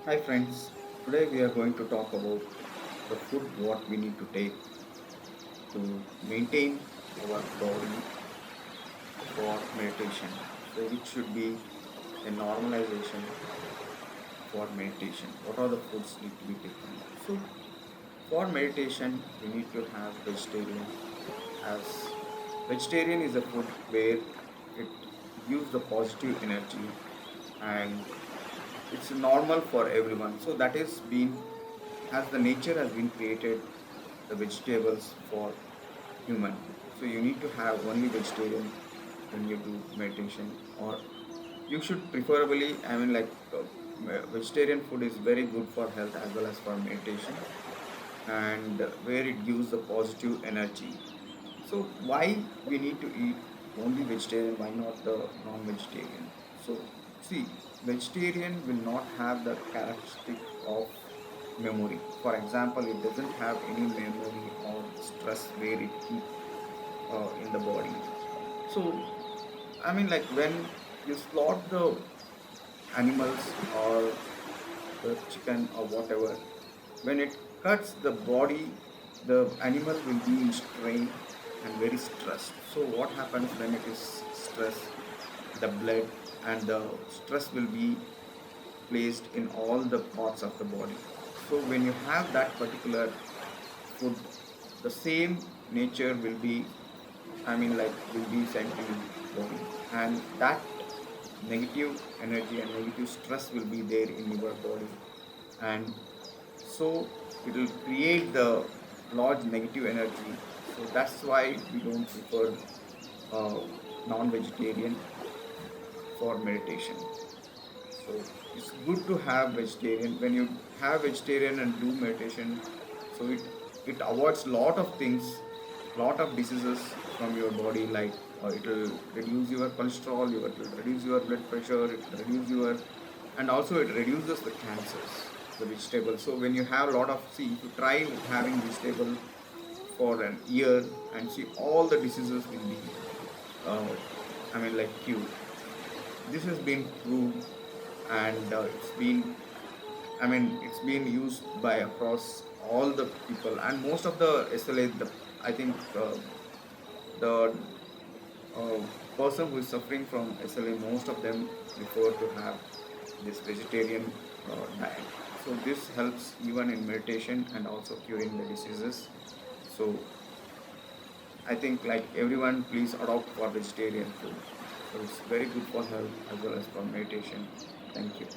Hi friends, today we are going to talk about the food what we need to take to maintain our body for meditation. So which should be a normalization for meditation. What are the foods need to be taken? So for meditation we need to have vegetarian as vegetarian is a food where it gives the positive energy and it's normal for everyone. So that is been as the nature has been created the vegetables for human. So you need to have only vegetarian when you do meditation, or you should preferably, vegetarian food is very good for health as well as for meditation, and where it gives the positive energy. So why we need to eat only vegetarian? Why not the non-vegetarian? So see, vegetarian will not have the characteristic of memory. For example, it doesn't have any memory or stress where it keep in the body. So when you slaughter the animals or the chicken or whatever, when it cuts the body, the animal will be in strain and very stressed. So what happens when it is stressed? The blood and the stress will be placed in all the parts of the body. So when you have that particular food, the same nature will be, will be sent to your body, and that negative energy and negative stress will be there in your body, and so it will create the large negative energy. So that's why we don't prefer uh, non-vegetarian for meditation. So it's good to have vegetarian. When you have vegetarian and do meditation, so it avoids lot of things, lot of diseases from your body. Like it will reduce your cholesterol, it will reduce your blood pressure, it will reduce your, and also it reduces the cancers. The vegetable. So when you have a lot of, see, if you try having vegetable for an year and see all the diseases will be uh, cured. This has been proved, and it's been used by across all the people, and most of the SLA, the I think the uh, person who is suffering from SLA, most of them prefer to have this vegetarian diet. So this helps even in meditation and also curing the diseases. So I think like everyone, please adopt for vegetarian food. So it's very good for health as well as for meditation. Thank you.